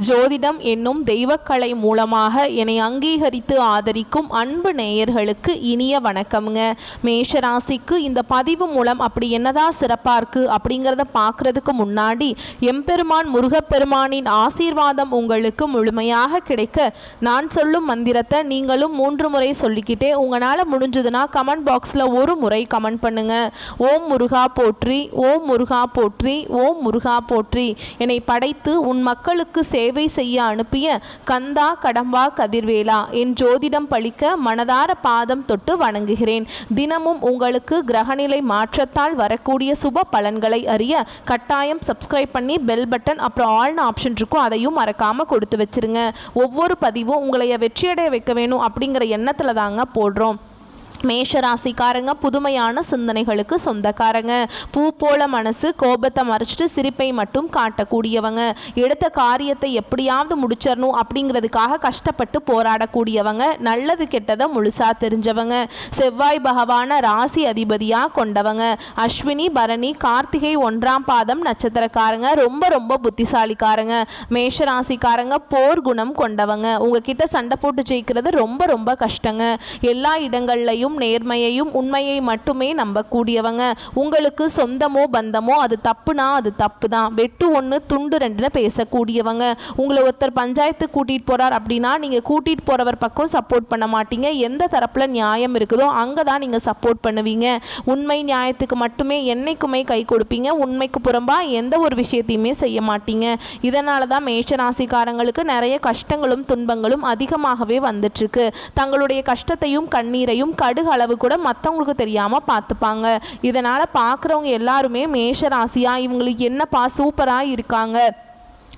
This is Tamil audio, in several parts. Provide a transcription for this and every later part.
ஜோதிடம் என்னும் தெய்வக்கலை மூலமாக என்னை அங்கீகரித்து ஆதரிக்கும் அன்பு நேயர்களுக்கு இனிய வணக்கம்ங்க. மேஷராசிக்கு இந்த பதிவு மூலம் அப்படி என்னதான் சிறப்பாக இருக்குது அப்படிங்கிறத பார்க்குறதுக்கு முன்னாடி எம்பெருமான் முருகப்பெருமானின் ஆசீர்வாதம் உங்களுக்கு முழுமையாக கிடைக்க நான் சொல்லும் மந்திரத்தை நீங்களும் 3 முறை சொல்லிக்கிட்டே உங்களால் முடிஞ்சதுன்னா கமெண்ட் பாக்ஸில் ஒரு முறை கமெண்ட் பண்ணுங்க. ஓம் முருகா போற்றி, ஓம் முருகா போற்றி, ஓம் முருகா போற்றி. என்னை படைத்து உன் மக்களுக்கு சேவை செய்ய அனுப்பிய கந்தா கடம்பா கதிர்வேலா என் ஜோதிடம் பழிக்க மனதார பாதம் தொட்டு வணங்குகிறேன். தினமும் உங்களுக்கு கிரகநிலை மாற்றத்தால் வரக்கூடிய சுப பலன்களை அறிய கட்டாயம் சப்ஸ்கிரைப் பண்ணி பெல் பட்டன் அப்புறம் ஆல்னு ஆப்ஷன் இருக்கும், அதையும் மறக்காம கொடுத்து வச்சிருங்க. ஒவ்வொரு பதிவும் உங்களை வெற்றியடைய வைக்க வேணும் அப்படிங்கிற எண்ணத்தில் தாங்க போடுறோம். மேஷராசிக்காரங்க புதுமையான சிந்தனைகளுக்கு சொந்தக்காரங்க. பூ போல மனசு, கோபத்தை மறைச்சிட்டு சிரிப்பை மட்டும் காட்டக்கூடியவங்க. எடுத்த காரியத்தை எப்படியாவது முடிச்சிடணும் அப்படிங்கிறதுக்காக கஷ்டப்பட்டு போராடக்கூடியவங்க. நல்லது கெட்டதை முழுசா தெரிஞ்சவங்க. செவ்வாய் பகவான ராசி அதிபதியாக கொண்டவங்க. அஸ்வினி பரணி கார்த்திகை 1ஆம் பாதம் நட்சத்திரக்காரங்க. ரொம்ப ரொம்ப புத்திசாலிக்காரங்க. மேஷராசிக்காரங்க போர் குணம் கொண்டவங்க. உங்ககிட்ட சண்டை போட்டு ஜெயிக்கிறது ரொம்ப ரொம்ப கஷ்டங்க. எல்லா இடங்கள்லையும் நேர்மையையும் உண்மையை மட்டுமே நம்பக்கூடியவங்க. உங்களுக்கு சொந்தமோ பந்தமோ அது தப்புனா அது தப்பு தான், வெட்டு 1 துண்டு 2ன்னு பேசக்கூடியவங்க. உங்களை ஒருத்தர் பஞ்சாயத்து கூட்டிகிட்டு போகிறார் அப்படின்னா நீங்கள் கூட்டிகிட்டு போகிறவர் பக்கம் சப்போர்ட் பண்ண மாட்டீங்க. எந்த தரப்பில் நியாயம் இருக்குதோ அங்கே தான் நீங்கள் சப்போர்ட் பண்ணுவீங்க. உண்மை நியாயத்துக்கு மட்டுமே என்னைக்குமே கை கொடுப்பீங்க. உண்மைக்கு புறம்பாக எந்த ஒரு விஷயத்தையுமே செய்ய மாட்டீங்க. இதனால தான் மேஷராசிக்காரங்களுக்கு நிறைய கஷ்டங்களும் துன்பங்களும் அதிகமாகவே வந்துட்டுருக்கு. தங்களுடைய கஷ்டத்தையும் கண்ணீரையும் அளவு கூட மற்றவங்களுக்கு தெரியாமல் பார்த்துப்பாங்க. இதனால் பார்க்குறவங்க எல்லாருமே மேஷராசியா இவங்களுக்கு என்னப்பா சூப்பராக இருக்காங்க,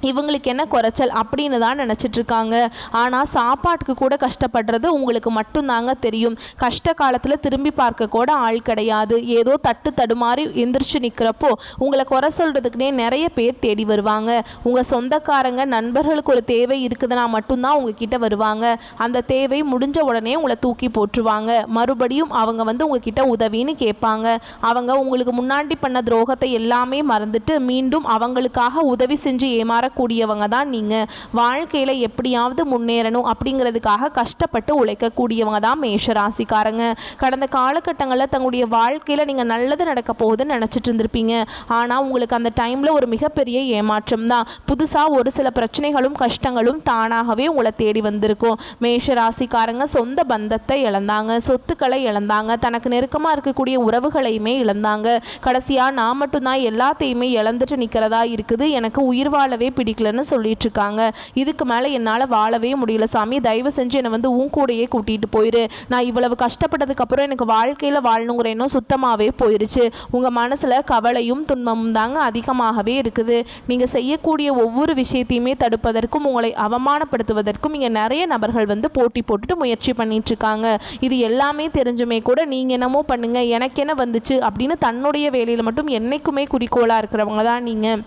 இவங்களுக்கு என்ன குறைச்சல் அப்படின்னு தான் நினச்சிட்ருக்காங்க. ஆனால் சாப்பாட்டுக்கு கூட கஷ்டப்படுறது உங்களுக்கு மட்டும்தாங்க தெரியும். கஷ்ட காலத்தில் திரும்பி பார்க்க கூட ஆள் கிடையாது. ஏதோ தட்டு தடுமாறி எந்திரிச்சு நிற்கிறப்போ உங்களை குறை சொல்கிறதுக்குனே நிறைய பேர் தேடி வருவாங்க. உங்கள் சொந்தக்காரங்க நண்பர்களுக்கு ஒரு தேவை இருக்குதுன்னா மட்டும்தான் உங்ககிட்ட வருவாங்க. அந்த தேவை முடிஞ்ச உடனே உங்களை தூக்கி போட்டுருவாங்க. மறுபடியும் அவங்க உங்ககிட்ட உதவின்னு கேட்பாங்க. அவங்க உங்களுக்கு முன்னாடி பண்ண துரோகத்தை எல்லாமே மறந்துட்டு மீண்டும் அவங்களுக்காக உதவி செஞ்சு ஏமாற கூடியவங்க தான் நீங்க. வாழ்க்கையில எப்படியாவது முன்னேறணும் அப்படிங்கிறதுக்காக கஷ்டப்பட்டு உழைக்கக்கூடியவங்க தான் மேஷராசிக்காரங்க. கடந்த காலகட்டங்களில் தங்களுடைய வாழ்க்கையில நீங்க நல்லது நடக்க போகுதுன்னு நினைச்சிட்டு இருந்திருப்பீங்க. ஆனா உங்களுக்கு அந்த டைம்ல ஒரு மிகப்பெரிய ஏமாற்றம் தான். புதுசா ஒரு சில பிரச்சனைகளும் கஷ்டங்களும் தானாகவே உங்களை தேடி வந்திருக்கும். மேஷராசிக்காரங்க சொந்த பந்தத்தை இழந்தாங்க, சொத்துக்களை இழந்தாங்க, தனக்கு நெருக்கமா இருக்கக்கூடிய உறவுகளையுமே இழந்தாங்க. கடைசியா நான் மட்டும்தான் எல்லாத்தையுமே இழந்துட்டு நிக்கிறதா இருக்குது, எனக்கு உயிர் வாழவே பிடிக்கலன்னு சொல்லிட்டு இருக்காங்க. இதுக்கு மேலே என்னால் வாழவே முடியல சாமி, தயவு செஞ்சு என்னை உன் கூடையே கூட்டிகிட்டு போயிரு. நான் இவ்வளவு கஷ்டப்பட்டதுக்கப்புறம் எனக்கு வாழ்க்கையில் வாழணுங்கிற எண்ணம் சுத்தமாகவே போயிருச்சு. உங்கள் மனசில் கவலையும் துன்பமும் தாங்க அதிகமாகவே இருக்குது. நீங்கள் செய்யக்கூடிய ஒவ்வொரு விஷயத்தையுமே தடுப்பதற்கும் உங்களை அவமானப்படுத்துவதற்கும் இங்கே நிறைய நபர்கள் போட்டி போட்டுட்டு முயற்சி பண்ணிட்டு இருக்காங்க. இது எல்லாமே தெரிஞ்சுமே கூட நீங்கள் என்னமோ பண்ணுங்க எனக்கு என்ன வந்துச்சு அப்படின்னு தன்னுடைய வேலையில் மட்டும் என்னைக்குமே குறிக்கோளாக இருக்கிறவங்க தான் நீங்கள்.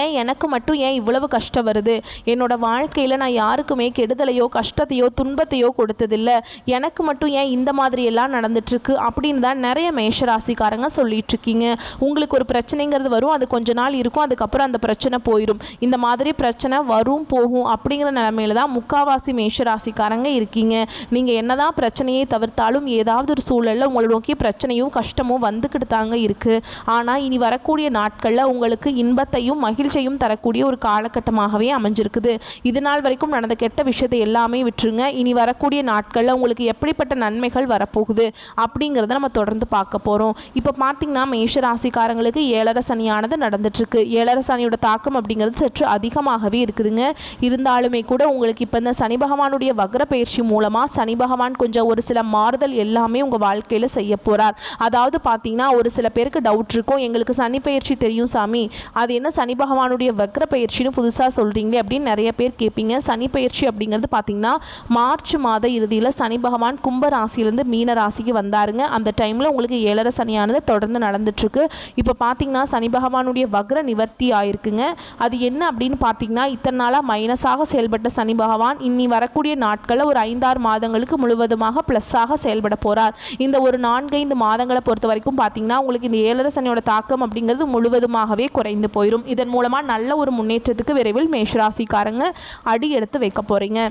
ஏன் எனக்கு மட்டும் ஏன் இவ்வளவு கஷ்டம் வருது, என்னோட வாழ்க்கையில் நான் யாருக்குமே கெடுதலையோ கஷ்டத்தையோ துன்பத்தையோ கொடுத்ததில்லை, எனக்கு மட்டும் ஏன் இந்த மாதிரி எல்லாம் நடந்துட்டுருக்கு அப்படின்னு தான் நிறைய மேஷராசிக்காரங்க சொல்லிட்டு இருக்கீங்க. உங்களுக்கு ஒரு பிரச்சனைங்கிறது வரும், அது கொஞ்ச நாள் இருக்கும், அதுக்கப்புறம் அந்த பிரச்சனை போயிடும். இந்த மாதிரி பிரச்சனை வரும் போகும் அப்படிங்கிற நிலைமையில தான் முக்காவாசி மேஷராசிக்காரங்க இருக்கீங்க. நீங்கள் என்னதான் பிரச்சனையை தவிர்த்தாலும் ஏதாவது ஒரு சூழலில் உங்களை நோக்கி பிரச்சனையும் கஷ்டமும் வந்துக்கிட்டு தாங்க இருக்குது. ஆனால் இனி வரக்கூடிய நாட்களில் உங்களுக்கு இன்பத்தையும் மகிழ்ச்சியும் தரக்கூடிய ஒரு காலகட்டமாகவே அமைஞ்சிருக்குது. இது நாள் வரைக்கும் நடந்த கெட்ட விஷயத்தை எல்லாமே விட்டுருங்க. இனி வரக்கூடிய நாட்களில் உங்களுக்கு எப்படிப்பட்ட நன்மைகள் வரப்போகுது அப்படிங்கிறத நம்ம தொடர்ந்து பார்க்க போகிறோம். இப்போ பார்த்தீங்கன்னா மேஷராசிக்காரங்களுக்கு 7.5 சனியானது நடந்துட்டுருக்கு. 7.5 சனியோட தாக்கம் அப்படிங்கிறது சற்று அதிகமாகவே இருக்குதுங்க. இருந்தாலுமே கூட உங்களுக்கு இப்போ இந்த சனி பகவானுடைய வக்ர பயிற்சி மூலமாக சனி பகவான் கொஞ்சம் ஒரு சில மாறுதல் எல்லாமே உங்கள் வாழ்க்கையில் செய்ய போகிறார். அதாவது பார்த்தீங்கன்னா ஒரு சில பேருக்கு டவுட் இருக்கும், எங்களுக்கு சனி பயிற்சி தெரியும் சாமி, அது என்ன சனி பகவானுடைய வக்ர பயிற்சின்னு புதுசாக சொல்கிறீங்களே அப்படின்னு நிறைய பேர் கேட்பீங்க. சனி பயிற்சி அப்படிங்கிறது பார்த்தீங்கன்னா மார்ச் மாத இறுதியில் சனி பகவான் கும்ப ராசியிலேருந்து மீன ராசிக்கு வந்தாருங்க. அந்த டைமில் உங்களுக்கு 7.5 சனியானது தொடர்ந்து நடந்துட்டுருக்கு. இப்போ பார்த்தீங்கன்னா சனி பகவானுடைய வக்ர நிவர்த்தி ஆயிருக்குங்க. அது என்ன அப்படின்னு பார்த்தீங்கன்னா இத்தனை நாளாக மைனஸாக செயல்பட்ட சனி பகவான் இனி வரக்கூடிய நாட்களில் ஒரு 5-6 மாதங்களுக்கு முழுவதுமாக ப்ளஸ்ஸாக செயல்பட போகிறார். இந்த ஒரு 4-5 மாதங்களை பொறுத்த வரைக்கும் பார்த்தீங்கன்னா உங்களுக்கு இந்த 7.5 சனியோட தாக்கம் அப்படிங்கிறது முழுவதுமாகவே குறைந்து போயிடும். இதன் இதன் மூலமாக நல்ல ஒரு முன்னேற்றத்துக்கு விரைவில் மேஷராசிக்காரங்க அடி எடுத்து வைக்க போகிறீங்க.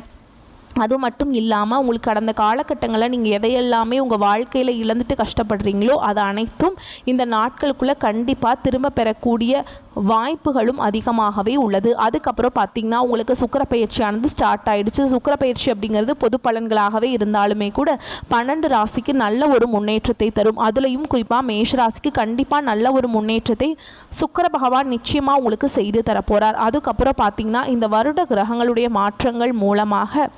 அது மட்டும் இல்லாமல் உங்களுக்கு கடந்த காலகட்டங்களில் நீங்கள் எதையெல்லாமே உங்கள் வாழ்க்கையில் இழந்துட்டு கஷ்டப்படுறீங்களோ அது அனைத்தும் இந்த நாட்களுக்குள்ளே கண்டிப்பாக திரும்ப பெறக்கூடிய வாய்ப்புகளும் அதிகமாகவே உள்ளது. அதுக்கப்புறம் பார்த்திங்கன்னா உங்களுக்கு சுக்கிரப்பெயர்ச்சியானது ஸ்டார்ட் ஆகிடுச்சு. சுக்கிரப்பெயர்ச்சி அப்படிங்கிறது பொது பலன்களாகவே இருந்தாலுமே கூட 12 ராசிக்கு நல்ல ஒரு முன்னேற்றத்தை தரும். அதுலேயும் குறிப்பாக மேஷ ராசிக்கு கண்டிப்பாக நல்ல ஒரு முன்னேற்றத்தை சுக்கிர பகவான் நிச்சயமாக உங்களுக்கு செய்து தரப்போகிறார். அதுக்கப்புறம் பார்த்திங்கன்னா இந்த வருட கிரகங்களுடைய மாற்றங்கள் மூலமாக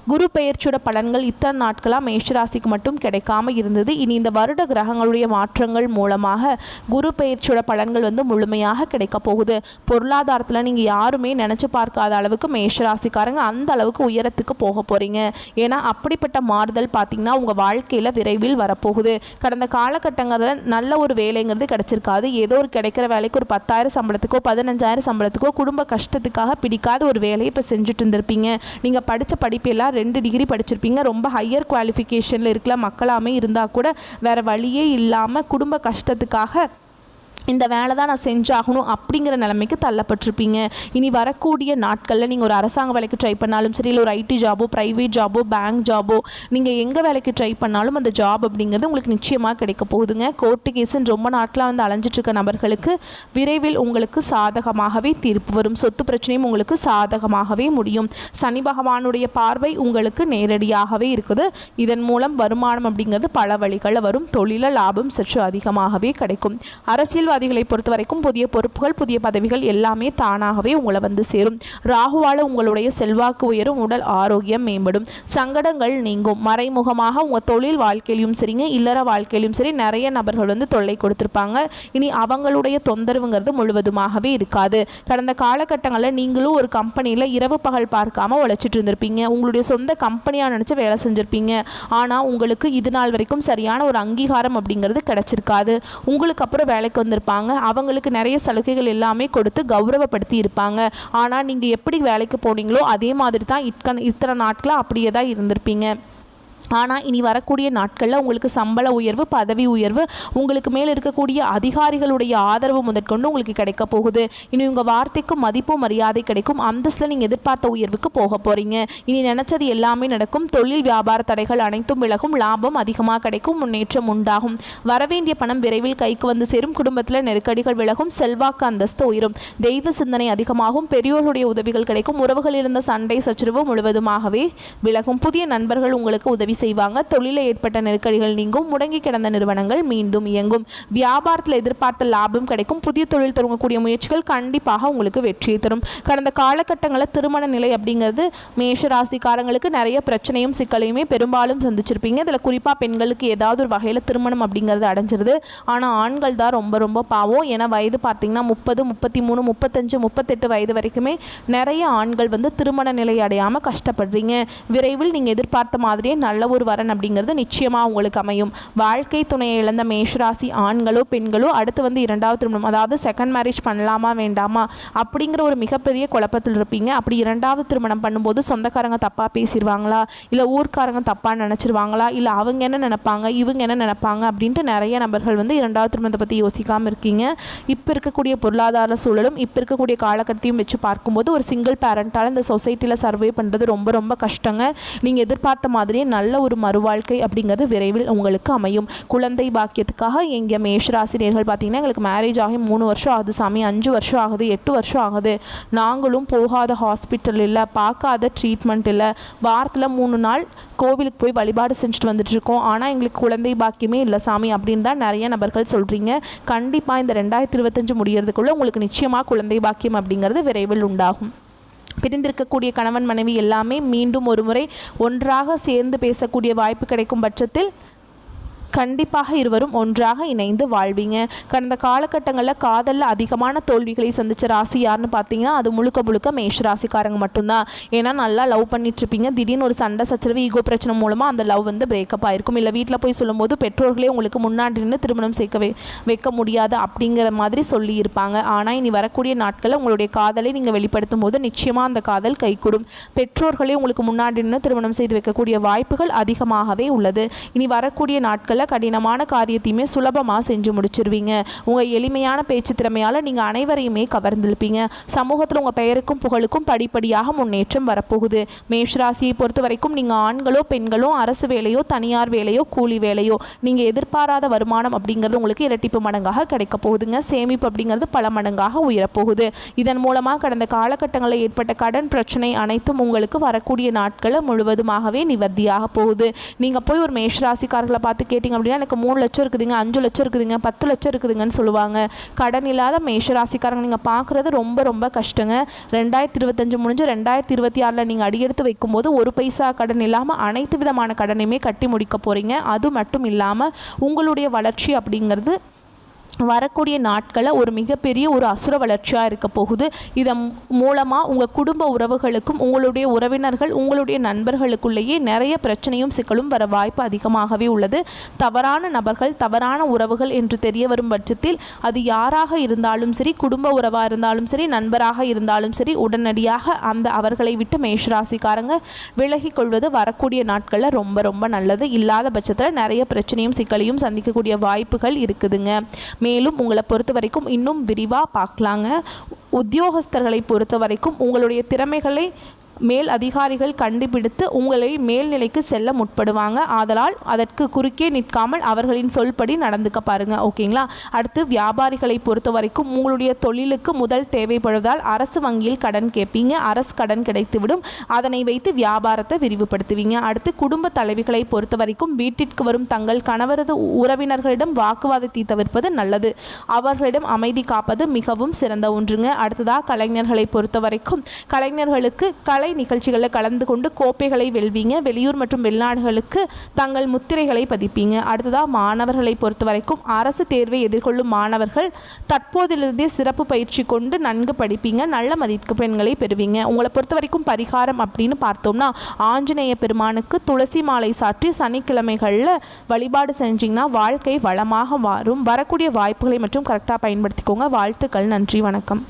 குரு பெயர்ச்சியோட பலன்கள் இத்தனை நாட்களாக மேஷராசிக்கு மட்டும் கிடைக்காம இருந்தது. இனி இந்த வருட கிரகங்களுடைய மாற்றங்கள் மூலமாக குரு பெயர்ச்சியோட பலன்கள் முழுமையாக கிடைக்க போகுது. பொருளாதாரத்தில் நீங்கள் யாருமே நினச்சி பார்க்காத அளவுக்கு மேஷராசிக்காரங்க அந்த அளவுக்கு உயரத்துக்கு போக போகிறீங்க. ஏன்னா அப்படிப்பட்ட மாறுதல் பார்த்திங்கன்னா உங்கள் வாழ்க்கையில் விரைவில் வரப்போகுது. கடந்த காலகட்டங்களில் நல்ல ஒரு வேலைங்கிறது கிடைச்சிருக்காது. ஏதோ ஒரு கிடைக்கிற வேலைக்கு ஒரு 10,000 சம்பளத்துக்கோ 15,000 சம்பளத்துக்கோ குடும்ப கஷ்டத்துக்காக பிடிக்காத ஒரு வேலையை இப்போ செஞ்சுட்டு இருந்திருப்பீங்க. நீங்கள் படித்த படிப்பு எல்லாம் 2 டிகிரி படிச்சிருப்பீங்க. ரொம்ப ஹையர் குவாலிஃபிகேஷனில் இருக்கிற மக்களாமே இருந்தால் கூட வேறு வழியே இல்லாமல் குடும்ப கஷ்டத்துக்காக இந்த வேலை தான் நான் செஞ்சாகணும் அப்படிங்கிற நிலைமைக்கு தள்ளப்பட்டிருப்பீங்க. இனி வரக்கூடிய நாட்களில் நீங்கள் ஒரு அரசாங்க வேலைக்கு ட்ரை பண்ணாலும் சரி, இல்லை ஒரு ஐடி ஜாபோ, ப்ரைவேட் ஜாபோ, பேங்க் ஜாபோ, நீங்கள் எங்கே வேலைக்கு ட்ரை பண்ணாலும் அந்த ஜாப் அப்படிங்கிறது உங்களுக்கு நிச்சயமாக கிடைக்க போகுதுங்க. கோர்ட்டு கேஸுன்னு ரொம்ப நாட்களாக அலைஞ்சிட்ருக்க நபர்களுக்கு விரைவில் உங்களுக்கு சாதகமாகவே தீர்ப்பு வரும். சொத்து பிரச்சனையும் உங்களுக்கு சாதகமாகவே முடியும். சனி பகவானுடைய பார்வை உங்களுக்கு நேரடியாகவே இருக்குது. இதன் மூலம் வருமானம் அப்படிங்கிறது பல வழிகளில் வரும். தொழில லாபம் சற்று அதிகமாகவே கிடைக்கும். அரசியல் அதிகளை பொறுத்த வரைக்கும் புதிய பொறுப்புகள், புதிய பதவிகள் எல்லாமே தானாகவே உங்களை சேரும். ராகுவால உங்களுடைய செல்வாக்கு உயரும், உடல் ஆரோக்கியம் மேம்படும், சங்கடங்கள் நீங்கும். மறைமுகமாக உங்கள் தொழில் வாழ்க்கையிலும் சரிங்க, இல்லற வாழ்க்கையிலும் சரி நிறைய நபர்கள் தொல்லை கொடுத்துருப்பாங்க. இனி அவங்களுடைய தொந்தரவுங்கிறது முழுவதுமாகவே இருக்காது. கடந்த காலகட்டங்களில் நீங்களும் ஒரு கம்பெனியில் இரவு பகல் பார்க்காம உழைச்சிட்டு இருந்திருப்பீங்க. உங்களுடைய சொந்த கம்பெனியாக நினச்சி வேலை செஞ்சுருப்பீங்க. ஆனால் உங்களுக்கு இது நாள் வரைக்கும் சரியான ஒரு அங்கீகாரம் அப்படிங்கிறது கிடைச்சிருக்காது. உங்களுக்கு அப்புறம் வேலைக்கு வந்திருப்பாங்க. அவங்களுக்கு நிறைய சலுகைகள் எல்லாமே கொடுத்து கௌரவப்படுத்தி இருப்பாங்க. ஆனால் நீங்கள் எப்படி வேலைக்கு போனீங்களோ அதே மாதிரி தான் இத்தனை நாட்களாக அப்படியே தான் இருந்திருப்பீங்க. ஆனால் இனி வரக்கூடிய நாட்களில் உங்களுக்கு சம்பள உயர்வு, பதவி உயர்வு, உங்களுக்கு மேலே இருக்கக்கூடிய அதிகாரிகளுடைய ஆதரவு முதற்கொண்டு உங்களுக்கு கிடைக்க போகுது. இனி உங்கள் வார்த்தைக்கு மதிப்பு மரியாதை கிடைக்கும். அந்தஸ்தில் நீங்கள் எதிர்பார்த்த உயர்வுக்கு போக போகிறீங்க. இனி நினச்சது எல்லாமே நடக்கும். தொழில் வியாபார தடைகள் அனைத்தும் விலகும். லாபம் அதிகமாக கிடைக்கும். முன்னேற்றம் உண்டாகும். வரவேண்டிய பணம் விரைவில் கைக்கு சேரும். குடும்பத்தில் நெருக்கடிகள் விலகும். செல்வாக்கு அந்தஸ்து உயரும். தெய்வ சிந்தனை அதிகமாகும். பெரியோருடைய உதவிகள் கிடைக்கும். உறவுகளில் இருந்த சண்டை சச்சரவு முழுவதுமாகவே விலகும். புதிய நண்பர்கள் உங்களுக்கு உதவி செய்வாங்க. தொழிலில் ஏற்பட்ட நெருக்கடிகள் நீங்கும். முடங்கி கிடந்த நிறுவனங்கள் மீண்டும் இயங்கும். வியாபாரத்தில் எதிர்பார்த்த லாபம் கிடைக்கும். புதிய தொழில் தொடங்கக்கூடிய முயற்சிகள் கண்டிப்பாக உங்களுக்கு வெற்றியை தரும். கடந்த காலகட்டங்களில் திருமண நிலை அப்படிங்கிறது மேஷ ராசிக்காரங்களுக்கு நிறைய பிரச்சனையும் சிக்கலையுமே பெரும்பாலும் சந்திச்சிருப்பீங்க. இதில் குறிப்பாக பெண்களுக்கு ஏதாவது ஒரு வகையில் திருமணம் அப்படிங்கிறது அடைஞ்சிருது. ஆனால் ஆண்கள் தான் ரொம்ப ரொம்ப பாவம். ஏன்னா வயது பார்த்தீங்கன்னா 30, 33, 35, 38 வயது வரைக்குமே நிறைய ஆண்கள் திருமண நிலை அடையாமல் கஷ்டப்படுறீங்க. விரைவில் நீங்கள் எதிர்பார்த்த மாதிரியே நல்ல ஒரு வரன் அப்படிங்கிறது நிச்சயமாக உங்களுக்கு அமையும். வாழ்க்கை துணையை இழந்த மேஷராசி ஆண்களோ பெண்களோ அடுத்து இரண்டாவது திருமணம், அதாவது செகண்ட் மேரேஜ் பண்ணலாமா வேண்டாமா அப்படிங்கிற ஒரு மிகப்பெரிய குழப்பத்தில் இருப்பீங்க. அப்படி இரண்டாவது திருமணம் பண்ணும்போது சொந்தக்காரங்க தப்பாக பேசிடுவாங்களா, இல்லை ஊர்க்காரங்க தப்பாக நினச்சிருவாங்களா, இல்லை அவங்க என்ன நினைப்பாங்க இவங்க என்ன நினைப்பாங்க அப்படின்ட்டு நிறைய நபர்கள் இரண்டாவது திருமணத்தை பற்றி யோசிக்காமல் இருக்கீங்க. இப்போ இருக்கக்கூடிய பொருளாதார சூழலும் இப்போ இருக்கக்கூடிய காலகட்டத்தையும் வச்சு பார்க்கும்போது ஒரு சிங்கிள் பேரண்டால் இந்த சொசைட்டியில் சர்வே பண்ணுறது ரொம்ப ரொம்ப கஷ்டங்க. நீங்கள் எதிர்பார்த்த மாதிரியே நல்ல ஒரு மறுவாழ்க்கை அப்படிங்கிறது விரைவில் உங்களுக்கு அமையும். குழந்தை பாக்கியத்துக்காக எங்கள் மேஷராசினியர்கள் பார்த்தீங்கன்னா எங்களுக்கு மேரேஜ் ஆகி 3 வருஷம் ஆகுது சாமி, 5 வருஷம் ஆகுது, 8 வருஷம் ஆகுது, நாங்களும் போகாத ஹாஸ்பிட்டல் இல்லை, பார்க்காத ட்ரீட்மெண்ட் இல்லை, வாரத்தில் 3 நாள் கோவிலுக்கு போய் வழிபாடு செஞ்சுட்டு வந்துட்டுருக்கோம், ஆனால் எங்களுக்கு குழந்தை பாக்கியமே இல்லை சாமி அப்படின்னு தான் நிறைய நபர்கள் சொல்கிறீங்க. கண்டிப்பாக இந்த 2025 முடியறதுக்குள்ளே உங்களுக்கு நிச்சயமாக குழந்தை பாக்கியம் அப்படிங்கிறது விரைவில் உண்டாகும். பிரிந்திருக்கக்கூடிய கணவன் மனைவி எல்லாமே மீண்டும் ஒரு முறை ஒன்றாக சேர்ந்து பேசக்கூடிய வாய்ப்பு கிடைக்கும் பட்சத்தில் கண்டிப்பாக இருவரும் ஒன்றாக இணைந்து வாழ்வீங்க. கடந்த காலகட்டங்களில் காதலில் அதிகமான தோல்விகளை சந்தித்த ராசி யாருன்னு பார்த்தீங்கன்னா அது முழுக்க முழுக்க மேஷ ராசிக்காரங்க மட்டும்தான். ஏன்னா நல்லா லவ் பண்ணிட்டுருப்பீங்க, திடீர்னு ஒரு சண்டை சச்சரவு ஈகோ பிரச்சனை மூலமாக அந்த லவ் பிரேக்கப் ஆகிருக்கும். இல்லை வீட்டில் போய் சொல்லும்போது பெற்றோர்களே உங்களுக்கு முன்னாடி நின்று திருமணம் வைக்க முடியாது அப்படிங்கிற மாதிரி சொல்லியிருப்பாங்க. ஆனால் இனி வரக்கூடிய நாட்களில் உங்களுடைய காதலை நீங்கள் வெளிப்படுத்தும் போது நிச்சயமாக அந்த காதல் கைகூடும். பெற்றோர்களே உங்களுக்கு முன்னாடி நின்று திருமணம் செய்து வைக்கக்கூடிய வாய்ப்புகள் அதிகமாகவே உள்ளது. இனி வரக்கூடிய நாட்கள் நாட்களில் கடினமான காரியத்தையுமே சுலபமாக செஞ்சு முடிச்சிருவீங்க. உங்கள் எளிமையான பேச்சு திறமையால் நீங்கள் அனைவரையுமே கவர்ந்திருப்பீங்க. சமூகத்தில் உங்கள் பெயருக்கும் புகழுக்கும் படிப்படியாக முன்னேற்றம் வரப்போகுது. மேஷராசியை பொறுத்த வரைக்கும் நீங்கள் ஆண்களோ பெண்களோ அரசு வேலையோ தனியார் வேலையோ கூலி வேலையோ நீங்கள் எதிர்பாராத வருமானம் அப்படிங்கிறது உங்களுக்கு இரட்டிப்பு மடங்காக கிடைக்க போகுதுங்க. சேமிப்பு அப்படிங்கிறது பல மடங்காக உயரப்போகுது. இதன் மூலமாக கடந்த காலகட்டங்களில் ஏற்பட்ட கடன் பிரச்சனை அனைத்தும் உங்களுக்கு வரக்கூடிய நாட்களை முழுவதுமாகவே நிவர்த்தியாக போகுது. நீங்கள் போய் ஒரு மேஷராசிக்காரர்களை பார்த்து கேட்டிங்க அப்படின்னா எனக்கு 3 லட்சம் இருக்குதுங்க, 5 லட்சம் இருக்குதுங்க, 10 லட்சம் இருக்குதுங்கன்னு சொல்லுவாங்க. கடன் இல்லாத மேஷராசிக்காரங்க நீங்கள் பார்க்குறது ரொம்ப ரொம்ப கஷ்டங்க. 2025 முடிஞ்சு 2026 நீங்கள் அடியெடுத்து வைக்கும்போது ஒரு பைசா கடன் இல்லாமல் அனைத்து விதமான கடனையுமே கட்டி முடிக்க போகிறீங்க. அது மட்டும் இல்லாமல் உங்களுடைய வளர்ச்சி அப்படிங்கிறது வரக்கூடிய நாட்களில் ஒரு மிகப்பெரிய ஒரு அசுர வளர்ச்சியாக இருக்க போகுது. இதன் மூலமாக உங்கள் குடும்ப உறவுகளுக்கும் உங்களுடைய உறவினர்கள் உங்களுடைய நண்பர்களுக்குள்ளேயே நிறைய பிரச்சனையும் சிக்கலும் வர வாய்ப்பு அதிகமாகவே உள்ளது. தவறான நபர்கள் தவறான உறவுகள் என்று தெரிய வரும் பட்சத்தில் அது யாராக இருந்தாலும் சரி, குடும்ப உறவாக இருந்தாலும் சரி, நண்பராக இருந்தாலும் சரி, உடனடியாக அவர்களை விட்டு மேஷராசிக்காரங்க விலகி கொள்வது வரக்கூடிய நாட்களில் ரொம்ப ரொம்ப நல்லது. இல்லாத பட்சத்தில் நிறைய பிரச்சனையும் சிக்கலையும் சந்திக்கக்கூடிய வாய்ப்புகள் இருக்குதுங்க. மேலும் உங்களை பொறுத்த வரைக்கும் இன்னும் விரிவாக பார்க்கலாங்க. உத்தியோகஸ்தர்களை பொறுத்த வரைக்கும் உங்களுடைய திறமைகளை மேல் அதிகாரிகள் கண்டுபிடித்து உங்களை மேல்நிலைக்கு செல்ல முற்படுவாங்க. ஆதலால் அதற்கு குறுக்கே நிற்காமல் அவர்களின் சொல்படி நடந்துக்க பாருங்க. ஓகேங்களா? அடுத்து வியாபாரிகளை பொறுத்த வரைக்கும் உங்களுடைய தொழிலுக்கு முதல் தேவைப்படுவதால் அரசு வங்கியில் கடன் கேட்பீங்க. அரசு கடன் கிடைத்துவிடும். அதனை வைத்து வியாபாரத்தை விரிவுபடுத்துவீங்க. அடுத்து குடும்ப தலைவிகளை பொறுத்த வரைக்கும் வீட்டிற்கு வரும் தங்கள் கணவரது உறவினர்களிடம் வாக்குவாதத்தை தவிர்ப்பது நல்லது. அவர்களிடம் அமைதி காப்பது மிகவும் சிறந்த ஒன்றுங்க. அடுத்ததாக கலைஞர்களை பொறுத்த வரைக்கும் கலைஞர்களுக்கு கலை நிகழ்ச்சிகளில் கலந்து கொண்டு கோப்பைகளை வெல்வீங்க. வெளியூர் மற்றும் வெளிநாடுகளுக்கு தங்கள் முத்திரைகளை பதிப்பீங்க. அடுத்ததாக மாணவர்களை பொறுத்த வரைக்கும் அரசு தேர்வை எதிர்கொள்ளும் மாணவர்கள் தற்போதிலிருந்தே சிறப்பு பயிற்சி கொண்டு நன்கு படிப்பீங்க. நல்ல மதிப்பெண்களை பெறுவீங்க. உங்களை பொறுத்த வரைக்கும் பரிகாரம் அப்படின்னு பார்த்தோம்னா ஆஞ்சநேய பெருமானுக்கு துளசி மாலை சாற்றி சனிக்கிழமைகளில் வழிபாடு செஞ்சிங்கன்னா வாழ்க்கை வளமாக மாறும். வரக்கூடிய வாய்ப்புகளை மற்றும் கரெக்டாக பயன்படுத்திக்கோங்க. வாழ்த்துக்கள். நன்றி. வணக்கம்.